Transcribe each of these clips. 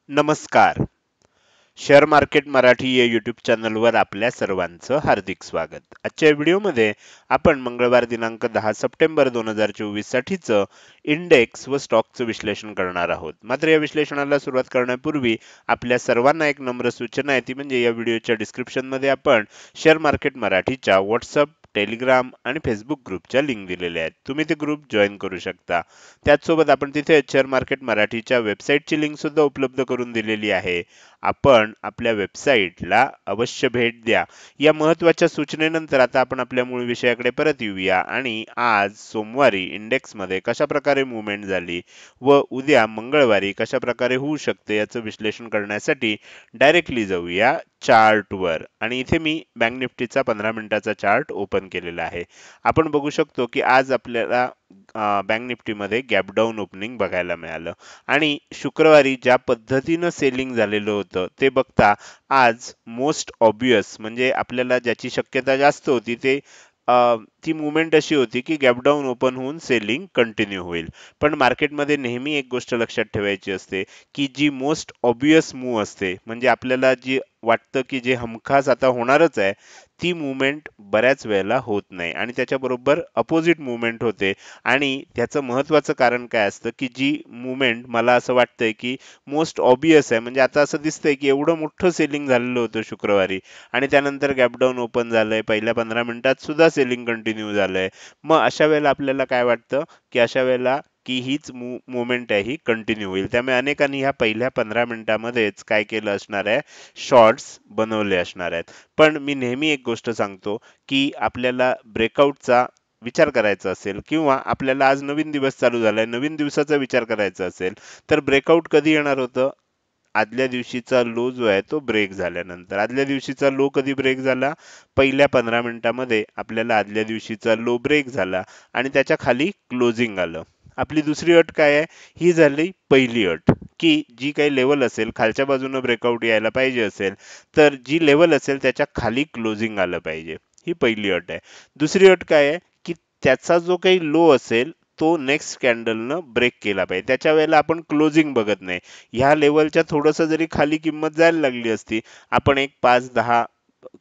नमस्कार. Share market Marathi या YouTube चॅनलवर आपल्या सर्वांचं हार्दिक स्वागत. आजच्या व्हिडिओमध्ये आपण मंगळवार दिनांक 10 सप्टेंबर 2024 साठीचं इंडेक्स व स्टॉकचं विश्लेषण करणार आहोत. मात्र या विश्लेषणाला सुरुवात करण्यापूर्वी आपल्या सर्वांना एक नम्र सूचना आहे, ती म्हणजे या व्हिडिओच्या डिस्क्रिप्शनमध्ये आपण शेअर मार्केट मराठीच्या व्हॉट्सअप, टेलिग्राम आणि फेसबुक ग्रुपच्या लिंक दिलेल्या आहेत. तुम्ही ते ग्रुप जॉईन करू शकता. त्याचसोबत आपण तिथे शेअर मार्केट मराठीच्या वेबसाईटची लिंक सुद्धा उपलब्ध करून दिलेली आहे. आपण आपल्या वेबसाईटला अवश्य भेट द्या. या महत्त्वाच्या सूचनेनंतर आता आपण आपल्या मूळ विषयाकडे परत येऊया आणि आज सोमवारी इंडेक्समध्ये कशा प्रकारे मूव्हमेंट झाली व उद्या मंगळवारी कशा प्रकारे होऊ शकते याचं विश्लेषण करण्यासाठी डायरेक्टली जाऊया चार्टवर. आणि इथे मी बँक निफ्टीचा 15 मिनिटाचा चार्ट ओपन केलेला आहे. आपण बघू शकतो की आज आपल्याला बँक निफ्टीमध्ये गॅप डाऊन ओपनिंग बघायला मिळालं आणि शुक्रवारी ज्या पद्धतीनं सेलिंग झालेलं होतं ते बघता आज मोस्ट ऑब्वियस म्हणजे आपल्याला ज्याची शक्यता जास्त होती ते ती मुवमेंट अशी होती की गॅप डाऊन ओपन होऊन सेलिंग कंटिन्यू होईल. पण मार्केटमध्ये नेहमी एक गोष्ट लक्षात ठेवायची असते की जी मोस्ट ऑब्वियस मूव असते, म्हणजे आपल्याला जी वाटतं की जे हमखास आता होणारच आहे, ती मुवमेंट बऱ्याच वेळेला होत नाही आणि त्याच्याबरोबर अपोजिट मुवमेंट होते. आणि त्याचं महत्त्वाचं कारण काय असतं की जी मुवमेंट मला असं वाटतंय की मोस्ट ऑब्वियस आहे, म्हणजे आता असं दिसतंय की एवढं मोठं सेलिंग झालेलं होतं शुक्रवारी आणि त्यानंतर गॅप डाऊन ओपन झालंय. पहिल्या 15 मिनिटात सुद्धा सेलिंग कंटिन्यू झालंय. मग अशा वेळेला आपल्याला काय वाटतं की अशा वेळेला की हीच मुवमेंट आहे ही कंटिन्यू होईल. त्यामुळे अनेकांनी ह्या पहिल्या 15 मिनिटामध्येच काय केलं असणार आहे, शॉर्ट्स बनवले असणार आहेत. पण मी नेहमी एक गोष्ट सांगतो की आपल्याला ब्रेकआउटचा विचार करायचा असेल किंवा आपल्याला आज नवीन दिवस चालू झालाय, नवीन दिवसाचा विचार करायचा असेल, तर ब्रेकआउट कधी येणार होतं? आदल्या दिवशीचा लो जो आहे तो ब्रेक झाल्यानंतर. आदल्या दिवशीचा लो कधी ब्रेक झाला? पहिल्या 15 मिनिटामध्ये आपल्याला आदल्या दिवशीचा लो ब्रेक झाला आणि त्याच्या खाली क्लोजिंग आलं. आपली दुसरी अट काय आहे? ही झाली पहिली अट, की जी काही लेवल असेल खालच्या बाजूनं ब्रेकआउट यायला पाहिजे असेल, तर जी लेवल असेल त्याच्या खाली क्लोजिंग आलं पाहिजे. ही पहिली अट आहे. दुसरी अट काय आहे? की त्याचा जो काही लो असेल तो नेक्स्ट कॅन्डलनं ब्रेक केला पाहिजे. त्याच्या वेळेला आपण क्लोजिंग बघत नाही. ह्या लेवलच्या थोडंसं जरी खाली किंमत जायला लागली असती, आपण एक 5-10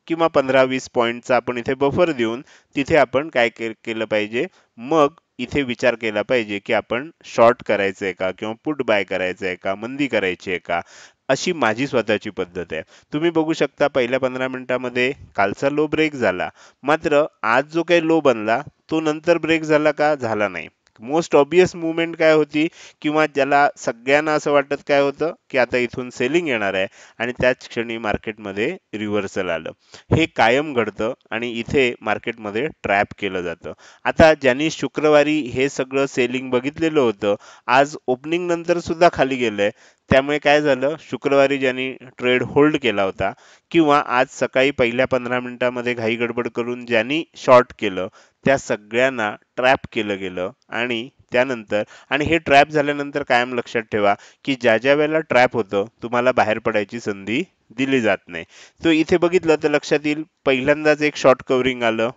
किंवा 15-20 पॉईंटचा आपण इथे बफर देऊन तिथे आपण काय केलं पाहिजे, मग इथे विचार केला पाहिजे की आपण शॉर्ट करायचंय का किंवा पुट बाय करायचंय का, मंदी करायची आहे का. अशी माझी स्वतःची पद्धत आहे. तुम्ही बघू शकता पहिल्या 15 मिनिटामध्ये कालचा लो ब्रेक झाला, मात्र आज जो काही लो बनला तो नंतर ब्रेक झाला का? झाला नाही. मोस्ट ऑब्वियस मुवमेंट काय होती किंवा ज्याला सगळ्यांना असं वाटत काय होतं की आता इथून सेलिंग येणार आहे आणि त्याच क्षणी मार्केटमध्ये रिव्हर्सल आलं. हे कायम घडतं आणि इथे मार्केटमध्ये ट्रॅप केलं जातं. आता ज्यांनी शुक्रवारी हे सगळं सेलिंग बघितलेलं होतं, आज ओपनिंग नंतर सुद्धा खाली गेलंय. त्यामुळे काय झालं, शुक्रवारी ज्यांनी ट्रेड होल्ड केला होता किंवा आज सकाळी पहिल्या 15 मिनिटामध्ये घाई गडबड करून ज्यांनी शॉर्ट केलं, त्या सगळ्यांना ट्रॅप केलं गेलं आणि त्यानंतर आणि हे ट्रॅप झाल्यानंतर कायम लक्षात ठेवा की ज्या वेळेला ट्रॅप होतं तुम्हाला बाहेर पडायची संधी दिली जात नाही. तो इथे बघितलं तर लक्षात येईल, पहिल्यांदाच एक शॉर्ट कव्हरिंग आलं,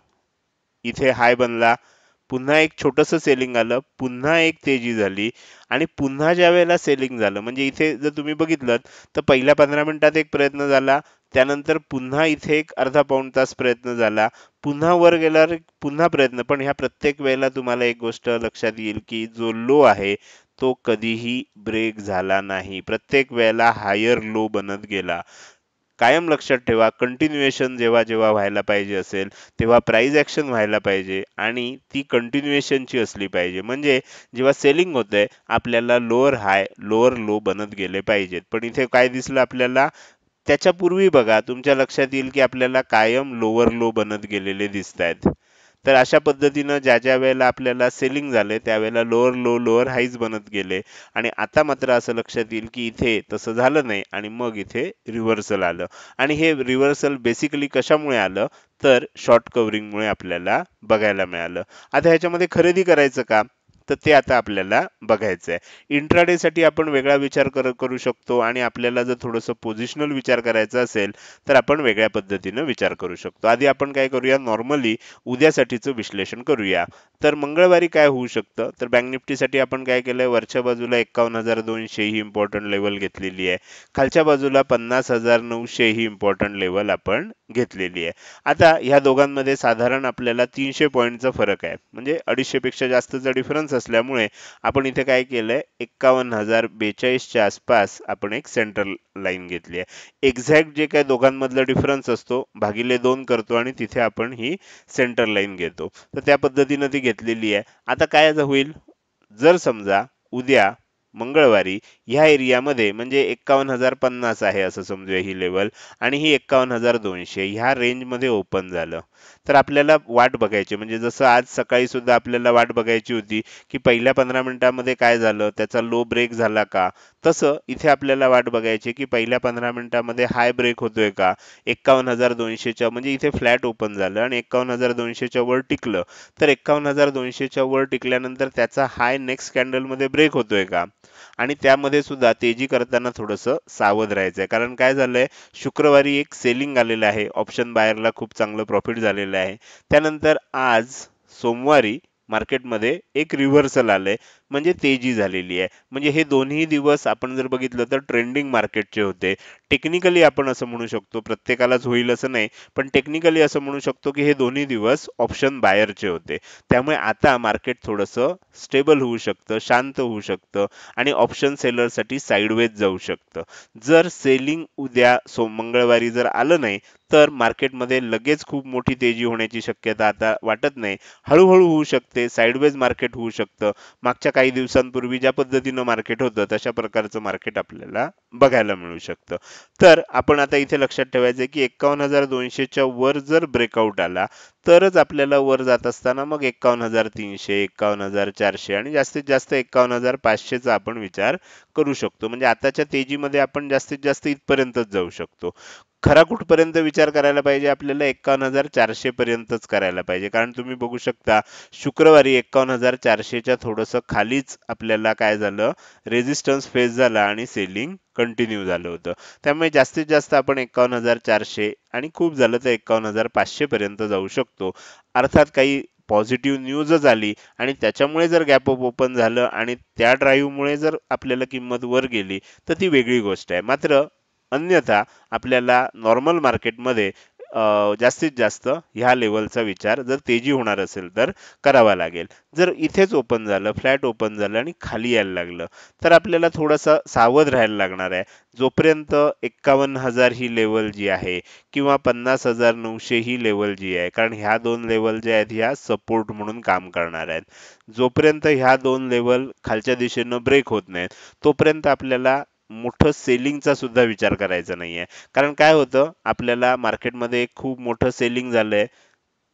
इथे हाय बनला, पुन्हा एक छोटंसं सेलिंग आलं, पुन्हा एक तेजी झाली आणि पुन्हा ज्या वेळेला सेलिंग झालं, म्हणजे इथे जर तुम्ही बघितलं तर पहिल्या 15 मिनिटात एक प्रयत्न झाला, त्यानंतर पुन्हा इथे एक अर्धा पाऊण तास प्रयत्न झाला, पुन्हा वर गेल्यावर पुन्हा प्रयत्न. पण ह्या प्रत्येक वेळेला तुम्हाला एक गोष्ट लक्षात येईल की जो लो आहे तो कधीही ब्रेक झाला नाही. प्रत्येक वेळेला हायर लो बनत गेला. कायम लक्षात ठेवा, कंटिन्युएशन जेव्हा जेव्हा व्हायला पाहिजे असेल तेव्हा प्राइस ऍक्शन व्हायला पाहिजे आणि ती कंटिन्युएशनची असली पाहिजे. म्हणजे जेव्हा सेलिंग होतंय आपल्याला लोअर हाय लोअर लो बनत गेले पाहिजेत. पण इथे काय दिसलं आपल्याला, त्याच्यापूर्वी बघा तुमच्या लक्षात येईल की आपल्याला कायम लोअर लो बनत गेलेले दिसत आहेत. तर अशा पद्धतीनं ज्या वेळेला आपल्याला सेलिंग झाले त्यावेळेला लोअर लो लोअर हाईज बनत गेले आणि आता मात्र असं लक्षात येईल की इथे तसं झालं नाही आणि मग इथे रिव्हर्सल आलं. आणि हे रिव्हर्सल बेसिकली कशामुळे आलं, तर शॉर्ट कव्हरिंगमुळे आपल्याला बघायला मिळालं. आता ह्याच्यामध्ये खरेदी करायचं का? तर ते आता आपल्याला बघायचं आहे. इंट्राडे साठी आपण वेगळा विचार करू शकतो आणि आपल्याला जर थोडंसं पोझिशनल विचार करायचा असेल तर आपण वेगळ्या पद्धतीनं विचार करू शकतो. आधी आपण काय करूया, नॉर्मली उद्यासाठीचं विश्लेषण करूया. तर मंगळवारी काय होऊ शकतं, तर बँक निफ्टीसाठी आपण काय केलंय, वरच्या बाजूला 51,200 ही इम्पॉर्टंट लेवल घेतलेली आहे. खालच्या बाजूला 50,900 ही इम्पॉर्टंट लेवल आपण घेतलेली आहे. आता ह्या दोघांमध्ये साधारण आपल्याला 300 पॉईंटचा फरक आहे, म्हणजे 250 पेक्षा जास्तचा डिफरन्स असल्यामुळे आपण इथे काय केलंय, 51,042 च्या आसपास आपण एक सेंट्रल लाईन घेतली आहे. एक्झॅक्ट जे काय दोघांमधला डिफरन्स असतो भागिले 2 करतो आणि तिथे आपण ही सेंटर लाईन घेतो. तर त्या पद्धतीनं ती घेतलेली आहे. आता काय होईल, जर समजा उद्या मंगळवारी ह्या एरियामध्ये म्हणजे 51,050 आहे असं समजूया ही लेवल, आणि ही 51,200 ह्या रेंजमध्ये ओपन झालं, तर आपल्याला वाट बघायची, म्हणजे जसं आज सकाळी सुद्धा आपल्याला वाट बघायची होती की पहिल्या 15 मिनिटांमध्ये काय झालं, त्याचा लो ब्रेक झाला का, तसं इथे आपल्याला वाट बघायची की पहिल्या 15 मिनिटांमध्ये हाय ब्रेक होतोय का. 51,200च्या म्हणजे इथे फ्लॅट ओपन झालं आणि 51,200च्या वर टिकलं, तर 51,200च्या वर टिकल्यानंतर त्याचा हाय नेक्स्ट कॅन्डल मध्ये ब्रेक होतोय का. आणि त्यामध्ये सुद्धा तेजी करताना थोडंसं सावध राहायचंय, कारण काय झालंय, शुक्रवारी एक सेलिंग आलेलं आहे, ऑप्शन बायरला खूप चांगलं प्रॉफिट झालेलं आहे. त्यानंतर आज सोमवारी मार्केटमध्ये एक रिव्हर्सल आलंय, म्हणजे तेजी झालेली आहे. म्हणजे हे दोन्ही दिवस आपण जर बघितलं तर ट्रेंडिंग मार्केटचे होते. टेक्निकली आपण असं म्हणू शकतो, प्रत्येकालाच होईल असं नाही, पण टेक्निकली असं म्हणू शकतो की हे दोन्ही दिवस ऑप्शन बायरचे होते. त्यामुळे आता मार्केट थोडंसं स्टेबल होऊ शकतं, शांत होऊ शकतं आणि ऑप्शन सेलरसाठी साईडवेज जाऊ शकतं. जर सेलिंग उद्या मंगळवारी जर आलं नाही तर मार्केटमध्ये लगेच खूप मोठी तेजी होण्याची शक्यता आता वाटत नाही. हळूहळू होऊ शकते, साईडवेज मार्केट होऊ शकतं. मागच्या काही दिवसांपूर्वी ज्या पद्धतीनं मार्केट होतं तशा प्रकारचं मार्केट आपल्याला बघायला मिळू शकतं. तर आपण आता इथे लक्षात ठेवायचं की 51,200च्या वर जर ब्रेकआउट आला तरच आपल्याला वर जात असताना मग 51,300, 51,400 आणि जास्तीत जास्त 51,500 चा आपण विचार करू शकतो. म्हणजे आताच्या तेजीमध्ये आपण जास्तीत जास्त इथपर्यंतच जाऊ शकतो. खरा कुठपर्यंत विचार करायला पाहिजे, आपल्याला 51,400 पर्यंतच करायला पाहिजे, कारण तुम्ही बघू शकता शुक्रवारी 51,400च्या थोडंसं खालीच आपल्याला काय झालं, रेझिस्टन्स फेस झाला आणि सेलिंग कंटिन्यू झालं होतं. त्यामुळे जास्तीत जास्त आपण 51,400 आणि खूप झालं तर 51,500 पर्यंत जाऊ शकतो. अर्थात काही पॉझिटिव्ह न्यूजच आली आणि त्याच्यामुळे जर गॅप अप ओपन झालं आणि त्या ड्राईव्हमुळे जर आपल्याला किंमत वर गेली तर ती वेगळी गोष्ट आहे. मात्र अन्यथा आपल्याला नॉर्मल मार्केटमध्ये जास्तीत जास्त ह्या लेवलचा विचार जर तेजी होणार असेल तर करावा लागेल. जर इथेच ओपन झालं, फ्लॅट ओपन झालं आणि खाली यायला लागलं तर आपल्याला थोडंसं सावध राहायला लागणार आहे. जोपर्यंत 51,000 ही लेवल जी आहे किंवा 50,900 ही लेवल जी आहे, कारण ह्या दोन लेवल ज्या आहेत ह्या सपोर्ट म्हणून काम करणार आहेत. जोपर्यंत ह्या दोन लेवल खालच्या दिशेनं ब्रेक होत नाहीत तोपर्यंत आपल्याला मोठं सेलिंगचा सुद्धा विचार करायचा नाहीये. कारण काय होतं, आपल्याला मार्केटमध्ये एक खूप मोठं सेलिंग झालंय,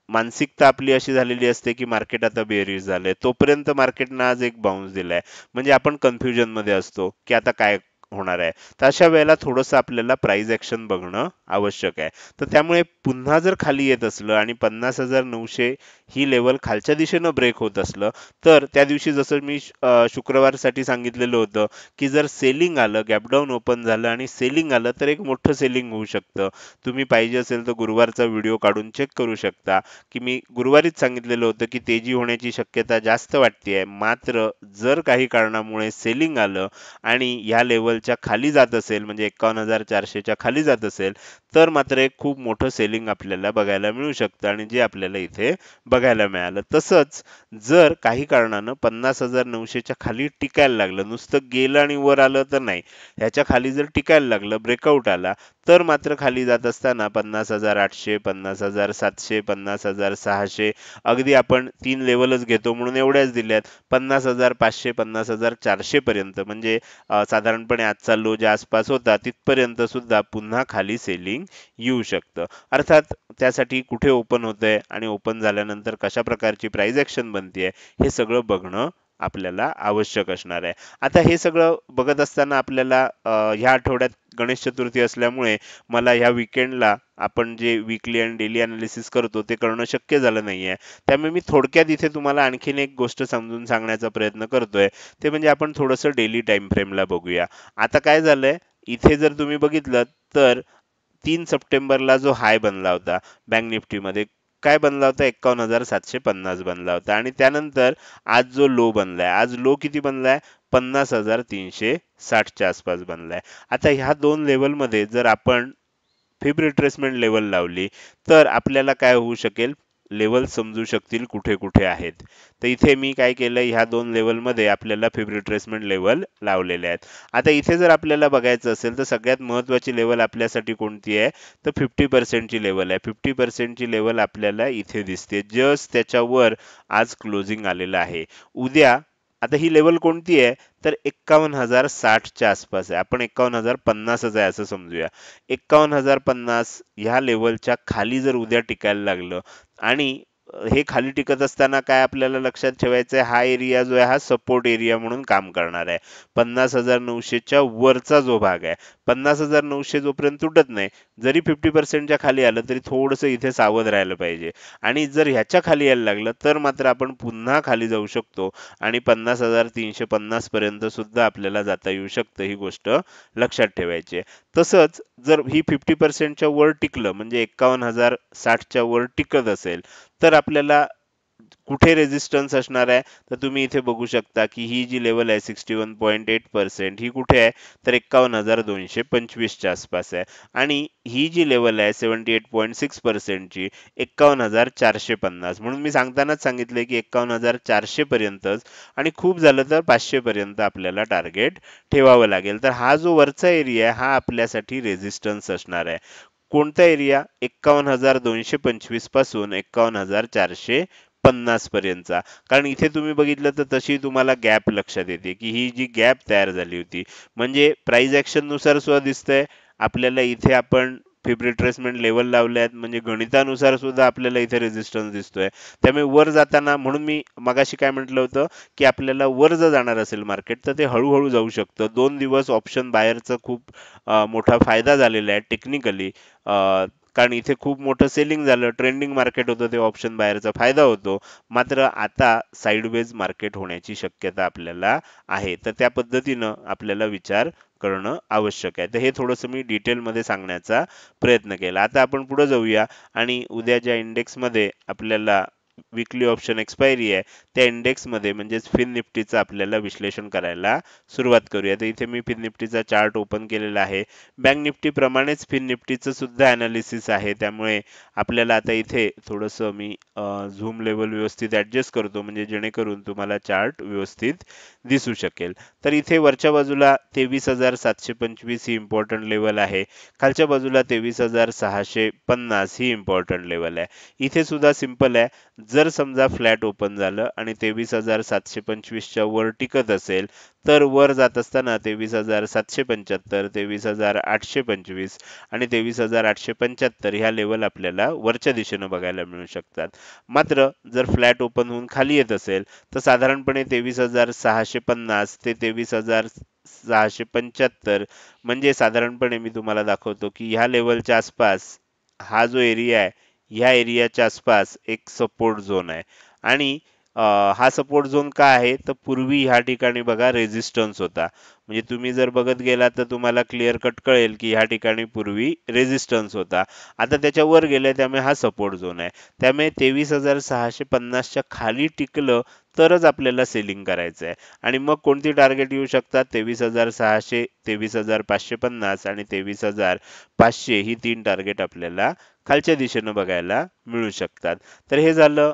मानसिकता आपली अशी झालेली असते की मार्केट आता बेअरिश झालंय, तोपर्यंत मार्केटनं आज एक बाउन्स दिलाय, म्हणजे आपण कन्फ्युजन मध्ये असतो की आता काय होणार आहे. तर अशा वेळेला थोडंसं आपल्याला प्राइस ऍक्शन बघणं आवश्यक आहे. तर त्यामुळे पुन्हा जर खाली येत असलं आणि 50,900 ही लेवल खालच्या दिशेनं ब्रेक होत असलं तर त्या दिवशी जसं मी शुक्रवारसाठी सांगितलेलं होतं की जर सेलिंग आलं, गॅपडाऊन ओपन झालं आणि सेलिंग आलं तर एक मोठं सेलिंग होऊ शकतं. तुम्ही पाहिजे असेल तर गुरुवारचा व्हिडिओ काढून चेक करू शकता की मी गुरुवारीच सांगितलेलं होतं की तेजी होण्याची शक्यता जास्त वाटतेय. मात्र जर काही कारणामुळे सेलिंग आलं आणि या लेवलच्या खाली जात असेल, म्हणजे 51,400च्या खाली जात असेल, तर मात्र एक खूप मोठं सेलिंग आपल्याला बघायला मिळू शकतं आणि जे आपल्याला इथे बघायला मिळालं. तसंच जर काही कारणानं 50,900च्या खाली टिकायला लागलं, नुसतं गेलं आणि वर आलं तर नाही, ह्याच्या खाली जर टिकायला लागलं, ब्रेकआउट आला, तर मात्र खाली जात असताना 50,800, 50,700, 50,600, अगदी आपण 3 लेवलच घेतो म्हणून एवढ्याच दिल्यात, 50,500, 50,400 पर्यंत, म्हणजे साधारणपणे आजचा लो ज्या आसपास होता तिथपर्यंत सुद्धा पुन्हा खाली सेलिंग येऊ शकतं. अर्थात त्यासाठी कुठे ओपन होतंय आणि ओपन झाल्यानंतर कशा प्रकारची प्राइस ऍक्शन बनतेय हे सगळं बघणं आपल्याला आवश्यक असणार आहे. आता हे सगळं बघत असताना आपल्याला ह्या आठवड्यात गणेश चतुर्थी असल्यामुळे मला ह्या वीकेंडला आपण जे वीकली आणि डेली अनालिसिस करतो ते करणं शक्य झालं नाहीये. त्यामुळे मी थोडक्यात इथे तुम्हाला आणखीन एक गोष्ट समजून सांगण्याचा प्रयत्न करतोय. ते म्हणजे आपण थोडंसं डेली टाइम फ्रेमला बघूया. आता काय झालंय, इथे जर तुम्ही बघितलं तर 3 सप्टेंबरला जो हाय बनला होता बँक निफ्टीमध्ये, काय बनला होता? 51,750 बनला होता. आणि त्यानंतर आज जो लो बनलाय, आज लो किती बनलाय? 50,360 च्या आसपास बनलाय. आता ह्या दोन लेवलमध्ये जर आपण फिब रिट्रेसमेंट लेवल लावली तर आपल्याला काय होऊ शकेल, लेवल समजू शकतील कुठे कुठे आहेत. तर इथे मी काय केलं, ह्या दोन लेवलमध्ये आपल्याला फिब रिट्रेसमेंट लेवल लावलेले आहेत. आता इथे जर आपल्याला बघायचं असेल तर सगळ्यात महत्त्वाची लेवल आपल्यासाठी कोणती आहे, तर 50% ची लेवल आहे. 50% ची लेवल आपल्याला इथे दिसते, जस्ट त्याच्यावर आज क्लोजिंग आलेलं आहे. उद्या आता ही लेवल कोणती आहे, तर 51,060 च्या आसपास आहे. आपण 51,050च आहे असं समजूया. 51,050 ह्या लेवलच्या खाली जर उद्या टिकायला लागलं आणि हे खाली टिकत असताना काय आपल्याला लक्षात ठेवायचं आहे, हा एरिया जो आहे हा सपोर्ट एरिया म्हणून काम करणार आहे. 50,900 च्या वरचा जो भाग आहे, 50,900 जोपर्यंत तुटत नाही, जरी 50% च्या खाली आलं तरी थोडंसं इथे सावध राहायला पाहिजे. आणि जर ह्याच्या खाली यायला लागलं तर मात्र आपण पुन्हा खाली जाऊ शकतो आणि 50,350 पर्यंत सुद्धा आपल्याला जाता येऊ शकतं. ही गोष्ट लक्षात ठेवायची आहे. तसंच जर ही 50% च्या वर टिकलं, म्हणजे 51,060 च्या वर टिकत असेल, तर आपल्याला कुठे रेझिस्टन्स असणार आहे, तर तुम्ही इथे बघू शकता की ही जी लेवल आहे 61.8% ही कुठे आहे, तर 51,225 च्या आसपास आहे. आणि ही जी लेवल आहे 78.6% ची 51,450, म्हणून मी सांगतानाच सांगितले की 51,400 पर्यंतच, आणि खूप झालं तर 500 पर्यंत आपल्याला टार्गेट ठेवावं लागेल. तर हा जो वरचा एरिया आहे हा आपल्यासाठी रेझिस्टन्स असणार आहे. कोणता एरिया? 51,225 पासून 51,450 पर्यंतचा. कारण इथे तुम्ही बघितलं तर तशी तुम्हाला गॅप लक्षात येते की ही जी गॅप तयार झाली होती, म्हणजे प्राइस ऍक्शन नुसार सुद्धा दिसतंय आपल्याला. इथे आपण फिब रिट्रेसमेंट लेवल लावले आहेत, म्हणजे गणितानुसार सुद्धा आपल्याला इथे रेझिस्टन्स दिसतोय. त्यामुळे वर जाताना, म्हणून मी मगाशी काय म्हटलं होतं की आपल्याला वर जर जाणार असेल मार्केट तर ते हळूहळू जाऊ शकतं. 2 दिवस ऑप्शन बायरचा खूप मोठा फायदा झालेला आहे टेक्निकली, कारण इथे खूप मोठं सेलिंग झालं, ट्रेंडिंग मार्केट होतं, ते ऑप्शन बायरचा फायदा होतो. मात्र आता साइडवेज मार्केट होण्याची शक्यता आपल्याला आहे, तर त्या पद्धतीनं आपल्याला विचार करणं आवश्यक आहे. तर हे थोडंसं मी डिटेलमध्ये सांगण्याचा प्रयत्न केला. आता आपण पुढे जाऊया आणि उद्या ज्या इंडेक्समध्ये आपल्याला विकली ऑप्शन एक्सपायरी आहे त्या इंडेक्समध्ये म्हणजेच फिन निफ्टीचं आपल्याला विश्लेषण करायला सुरुवात करूया. तर इथे मी फिन निफ्टीचा चार्ट ओपन केलेला आहे. बँक निफ्टी प्रमाणेच फिन निफ्टीचं सुद्धा अनालिसिस आहे, त्यामुळे आपल्याला आता इथे थोडंसं मी झूम लेवल व्यवस्थित ऍडजस्ट करतो, म्हणजे जेणेकरून तुम्हाला चार्ट व्यवस्थित दिसू शकेल. तर इथे वरच्या बाजूला 23,725 ही इम्पॉर्टंट लेवल आहे, खालच्या बाजूला 23,650 ही इम्पॉर्टंट लेवल आहे. इथे सुद्धा सिंपल आहे, जर समजा फ्लॅट ओपन झालं आणि 23,725 च्या वर टिकत असेल तर वर जात असताना 23,775, 23,825 आणि 23,875 ह्या लेवल आपल्याला वरच्या दिशेनं बघायला मिळू शकतात. मात्र जर फ्लॅट ओपन होऊन खाली येत असेल तर साधारणपणे 23,650 ते 23,675, म्हणजे साधारणपणे मी तुम्हाला दाखवतो की ह्या लेवलच्या आसपास हा जो एरिया आहे, ह्या एरियाच्या आसपास एक सपोर्ट झोन आहे. आणि हा सपोर्ट झोन का आहे, तर पूर्वी ह्या ठिकाणी बघा रेझिस्टन्स होता, म्हणजे तुम्ही जर बघत गेला तर तुम्हाला क्लिअर कट कळेल की ह्या ठिकाणी पूर्वी रेझिस्टन्स होता. आता त्याच्या वर गेले, त्यामुळे हा सपोर्ट झोन आहे. त्यामुळे 23,650 च्या खाली टिकलं तरच आपल्याला सेलिंग करायचं आहे. आणि मग कोणती टार्गेट येऊ शकतात? 23,600, 23,550 आणि 23,500 ही 3 टार्गेट आपल्याला खालच्या दिशेनं बघायला मिळू शकतात. तर हे झालं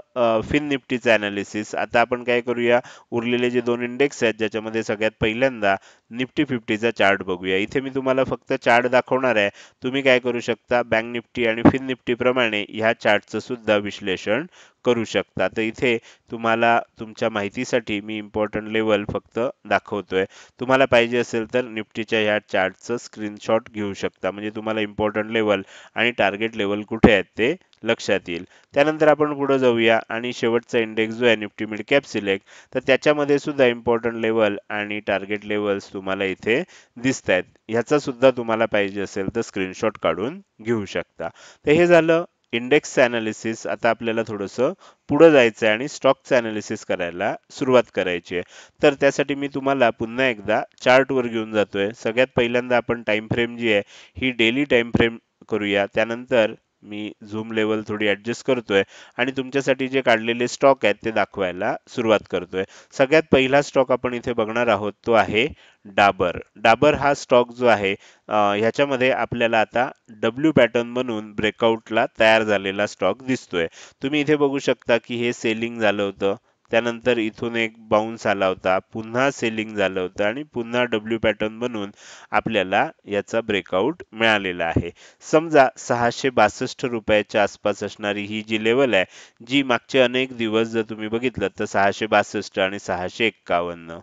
फिन निफ्टीचं अनालिसिस. आता आपण काय करूया, उरलेले जे 2 इंडेक्स आहेत ज्याच्यामध्ये सगळ्यात पहिल्यांदा निफ्टी 50चा चार्ट बघूया. इथे मी तुम्हाला फक्त चार्ट दाखवणार आहे, तुम्ही काय करू शकता, बँक निफ्टी आणि फिन निफ्टी प्रमाणे ह्या चार्टचं सुद्धा विश्लेषण करू शकता. तर इथे तुम्हाला तुमच्या माहितीसाठी मी इम्पॉर्टंट लेवल फक्त दाखवतोय. तुम्हाला पाहिजे असेल तर निफ्टीच्या ह्या चार्टचं स्क्रीनशॉट घेऊ शकता, म्हणजे तुम्हाला इम्पॉर्टंट लेवल आणि टार्गेट लेवल कुठे आहेत ते लक्षात येईल. त्यानंतर आपण पुढे जाऊया आणि शेवटचा इंडेक्स जो आहे निफ्टी मिड कॅप सिलेक्ट, तर त्याच्यामध्ये सुद्धा इम्पॉर्टंट लेवल आणि टार्गेट लेवल्स तुम्हाला इथे दिसत आहेत. ह्याचा सुद्धा तुम्हाला पाहिजे असेल तर स्क्रीनशॉट काढून घेऊ शकता. तर हे झालं इंडेक्सचं अनालिसिस. आता आपल्याला थोडंसं पुढे जायचं आहे आणि स्टॉकचं अनालिसिस करायला सुरुवात करायची आहे. तर त्यासाठी मी तुम्हाला पुन्हा एकदा चार्टवर घेऊन जातोय. सगळ्यात पहिल्यांदा आपण टाइम फ्रेम जी आहे ही डेली टाइम फ्रेम करूया. त्यानंतर मी झूम लेवल थोडी ऍडजस्ट करतोय आणि तुमच्यासाठी जे काढलेले स्टॉक आहेत ते दाखवायला सुरुवात करतोय. सगळ्यात पहिला स्टॉक आपण इथे बघणार आहोत तो आहे डाबर. डाबर हा स्टॉक जो आहे ह्याच्यामध्ये आपल्याला आता डब्ल्यू पॅटर्न बनून ब्रेकआउटला तयार झालेला स्टॉक दिसतोय. तुम्ही इथे बघू शकता की हे सेलिंग झालं होतं, त्यानंतर इथून एक बाउन्स आला होता, पुन्हा सेलिंग झालं होतं आणि पुन्हा डब्ल्यू पॅटर्न बनून आपल्याला याचा ब्रेकआउट मिळालेला आहे. समजा 662 रुपयाच्या आसपास असणारी ही जी लेवल आहे, जी मागचे अनेक दिवस जर तुम्ही बघितलं तर 662 आणि 651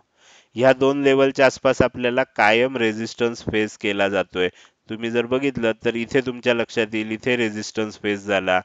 ह्या दोन लेवलच्या आसपास आपल्याला कायम रेझिस्टन्स फेस केला जातोय. तुम्ही जर बघितलं तर इथे तुमच्या लक्षात येईल, इथे रेझिस्टन्स फेस झाला,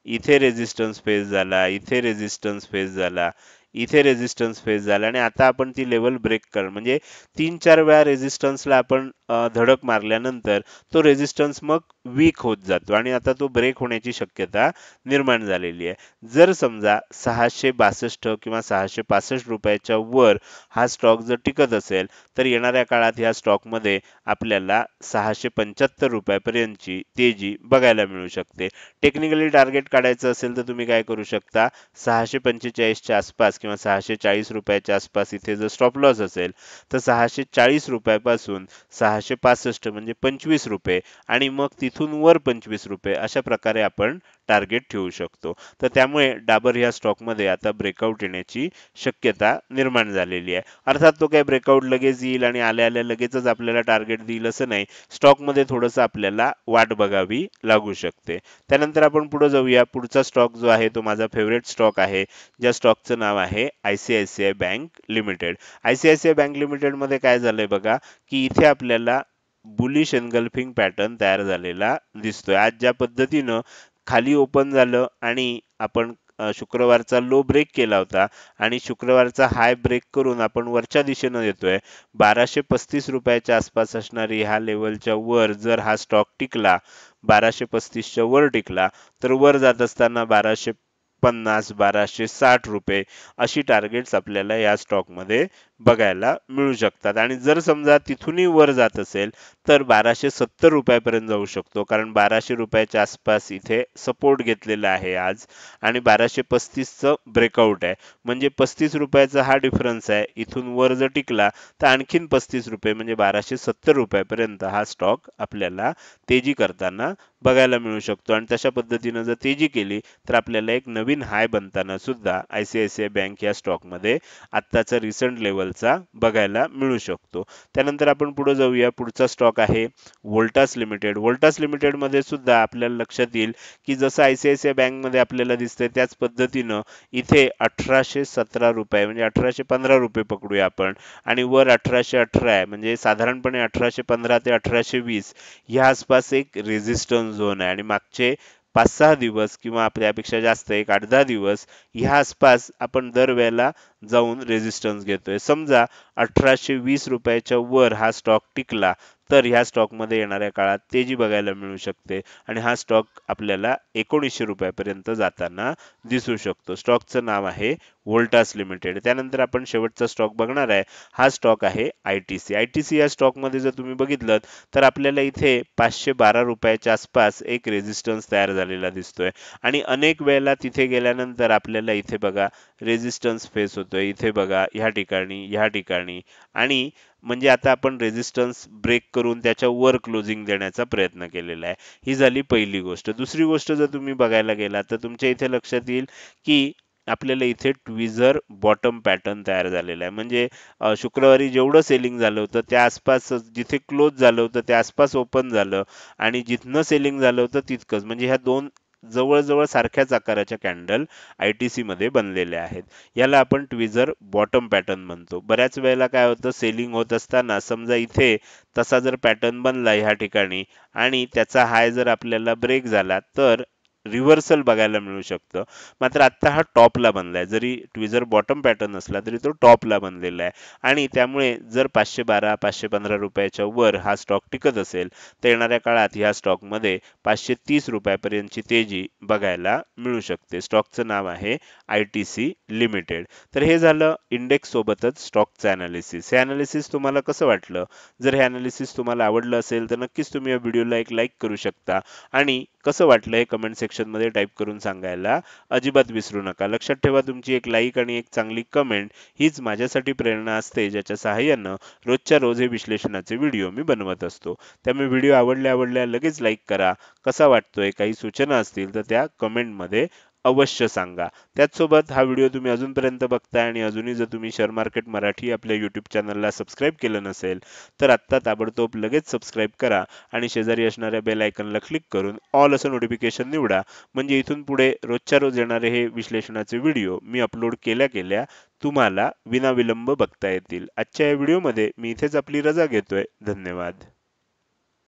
इथे रेझिस्टन्स फेस झाला, इथे रेझिस्टन्स फेस झाला, इथे रेझिस्टन्स फेस झाला आणि आता आपण ती लेवल ब्रेक कर म्हणजे 3-4 वेळा रेझिस्टन्सला आपण धडक मारल्यानंतर तो रेझिस्टन्स मग वीक होत जातो आणि आता तो ब्रेक होण्याची शक्यता निर्माण झालेली आहे. जर समजा 662 किंवा 665 रुपयाच्या वर हा स्टॉक जर टिकत असेल तर येणाऱ्या काळात या स्टॉकमध्ये आपल्याला 675 रुपयापर्यंतची तेजी बघायला मिळू शकते. टेक्निकली टार्गेट काढायचं असेल तर तुम्ही काय करू शकता, 645 च्या आसपास किंवा 640 रुपयाच्या आसपास इथे जर स्टॉप लॉस असेल तर 640 रुपयापासून 665 म्हणजे 25 रुपये आणि मग तिथून वर 25 रुपये अशा प्रकारे आपण टार्गेट ठेवू शकतो. तर त्यामुळे डाबर या स्टॉकमध्ये आता ब्रेकआउट येण्याची शक्यता निर्माण झालेली आहे. अर्थात तो काय ब्रेकआउट लगेच येईल आणि आल्या आल्या लगेचच आपल्याला टार्गेट देईल असं नाही. स्टॉकमध्ये थोडंसं आपल्याला वाट बघावी लागू शकते. त्यानंतर आपण पुढे जाऊया. पुढचा स्टॉक जो आहे तो माझा फेवरेट स्टॉक आहे, ज्या स्टॉकचं नाव आहे ICICI bank limited. ICICI bank limited मध्ये काय झालंय बघा की इथे आपल्याला बुलिश एनगल्फिंग पॅटर्न तयार झालेला दिसतोय. आज ज्या पद्धतीनं खाली ओपन झालं आणि आपण शुक्रवारचा लो ब्रेक केला होता आणि शुक्रवारचा हाय ब्रेक करून आपण वरच्या दिशेनं येतोय. 1235 रुपयाच्या आसपास असणारी ह्या लेवलच्या वर जर हा स्टॉक टिकला, 1235 च्या वर टिकला तर वर जात असताना 1250 1260 रुपये अशी टार्गेट्स आपल्याला या स्टॉकमध्ये बघायला मिळू शकतात. आणि जर समजा तिथूनही वर जात असेल तर 1270 रुपयापर्यंत जाऊ शकतो, कारण 1200 रुपयाच्या आसपास इथे सपोर्ट घेतलेला आहे आज आणि 1235 चं ब्रेकआउट आहे. म्हणजे 35 रुपयाचा हा डिफरन्स आहे. इथून वर जर टिकला तर आणखीन 35 रुपये म्हणजे 1270 रुपयापर्यंत हा स्टॉक आपल्याला तेजी करताना बघायला मिळू शकतो आणि तशा पद्धतीनं जर तेजी केली तर आपल्याला एक नवीन हाय बनताना सुद्धा आयसीआयसीआय बँक या स्टॉकमध्ये आत्ताचा रिसेंट लेवलचा बघायला मिळू शकतो. त्यानंतर आपण पुढे जाऊया. पुढचा स्टॉक आहे व्होल्टास लिमिटेड. व्होल्टास लिमिटेड मध्ये सुद्धा आपल्याला लक्षात येईल की जसं आयसीआयसीआय बँक मध्ये आपल्याला दिसतंय त्याच पद्धतीनं इथे 1817 रुपये म्हणजे 1815 रुपये पकडूया आपण आणि वर 1818 आहे, म्हणजे साधारणपणे 1815 ते 1820 या आसपास एक रेझिस्टन्स झोन आहे आणि मागचे 5-6 दिवस किंवा आपल्यापेक्षा जास्त एक 8-10 दिवस ह्या आसपास आपण दरवेळेला जाऊन रेझिस्टन्स घेतोय. समजा 1820 रुपयाच्या वर हा स्टॉक टिकला तर ह्या स्टॉकमध्ये येणाऱ्या काळात तेजी बघायला मिळू शकते आणि हा स्टॉक आपल्याला 1900 रुपयापर्यंत जाताना दिसू शकतो. स्टॉकचं नाव आहे व्होल्टास लिमिटेड. त्यानंतर आपण शेवटचा स्टॉक बघणार आहे, हा स्टॉक आहे आयटीसी. आयटीसी या स्टॉकमध्ये जर तुम्ही बघितलं तर आपल्याला इथे 512 रुपयाच्या आसपास एक रेझिस्टन्स तयार झालेला दिसतोय आणि अनेक वेळेला तिथे गेल्यानंतर आपल्याला इथे बघा रेझिस्टन्स फेस होतोय. इथे बघा ह्या ठिकाणी आणि म्हणजे आता आपण रेझिस्टन्स ब्रेक करून त्याच्या वर क्लोजिंग देण्याचा प्रयत्न केलेला आहे. ही झाली पहिली गोष्ट. दुसरी गोष्ट जर तुम्ही बघायला गेला तर तुमच्या इथे लक्षात येईल की आपल्याला इथे ट्विझर बॉटम पॅटर्न तयार झालेला आहे. म्हणजे शुक्रवारी जेवढं सेलिंग झालं होतं त्या आसपास, जिथे क्लोज झालं होतं त्या आसपास ओपन झालं आणि जिथनं सेलिंग झालं होतं तितकंच, म्हणजे ह्या दोन जवळजवळ सारख्याच आकाराच्या कॅन्डल आयटीसी मध्ये बनलेल्या आहेत. याला आपण ट्विझर बॉटम पॅटर्न म्हणतो. बऱ्याच वेळेला काय होतं, सेलिंग होत असताना समजा इथे तसा जर पॅटर्न बनला ह्या ठिकाणी आणि त्याचा हाय जर आपल्याला ब्रेक झाला तर रिव्हर्सल बघायला मिळू शकतं. मात्र आता हा टॉपला बनलाय. जरी ट्विझर बॉटम पॅटर्न असला तरी तो टॉपला बनलेला आहे आणि त्यामुळे जर 512, 515 रुपयाच्या वर हा स्टॉक टिकत असेल, तर येणाऱ्या काळात ह्या स्टॉकमध्ये 530 रुपयापर्यंतची तेजी बघायला मिळू शकते. स्टॉकचं नाव आहे ITC लिमिटेड. तर हे झालं इंडेक्स सोबतच स्टॉकचं अनालिसिस. हे अनालिसिस तुम्हाला कसं वाटलं? जर हे अनालिसिस तुम्हाला आवडलं असेल, तर नक्कीच तुम्ही या व्हिडिओला एक लाईक करू शकता आणि कसं वाटलं हे कमेंट सेक्शनमध्ये टाईप करून सांगायला अजिबात विसरू नका. लक्षात ठेवा तुमची एक लाईक आणि एक चांगली कमेंट हीच माझ्यासाठी प्रेरणा असते, ज्याच्या सहाय्यानं रोजच्या रोज हे विश्लेषणाचे व्हिडिओ मी बनवत असतो. त्यामुळे व्हिडिओ आवडल्या लगेच लाईक करा. कसा वाटतोय? काही सूचना असतील तर त्या कमेंटमध्ये अवश्य सांगा. त्याचसोबत हा व्हिडिओ तुम्ही अजूनपर्यंत बघताय आणि अजूनही जर तुम्ही शेअर मार्केट मराठी आपल्या यूट्यूब चॅनलला सबस्क्राईब केलं नसेल, तर आत्ता ताबडतोब लगेच सबस्क्राईब करा आणि शेजारी असणाऱ्या बेल आयकॉनला क्लिक करून ऑल असं नोटिफिकेशन निवडा. म्हणजे इथून पुढे रोजच्या रोज येणारे हे विश्लेषणाचे व्हिडिओ मी अपलोड केल्या तुम्हाला विनाविलंब बघता येतील. आजच्या या व्हिडिओमध्ये मी इथेच आपली रजा घेतोय. धन्यवाद.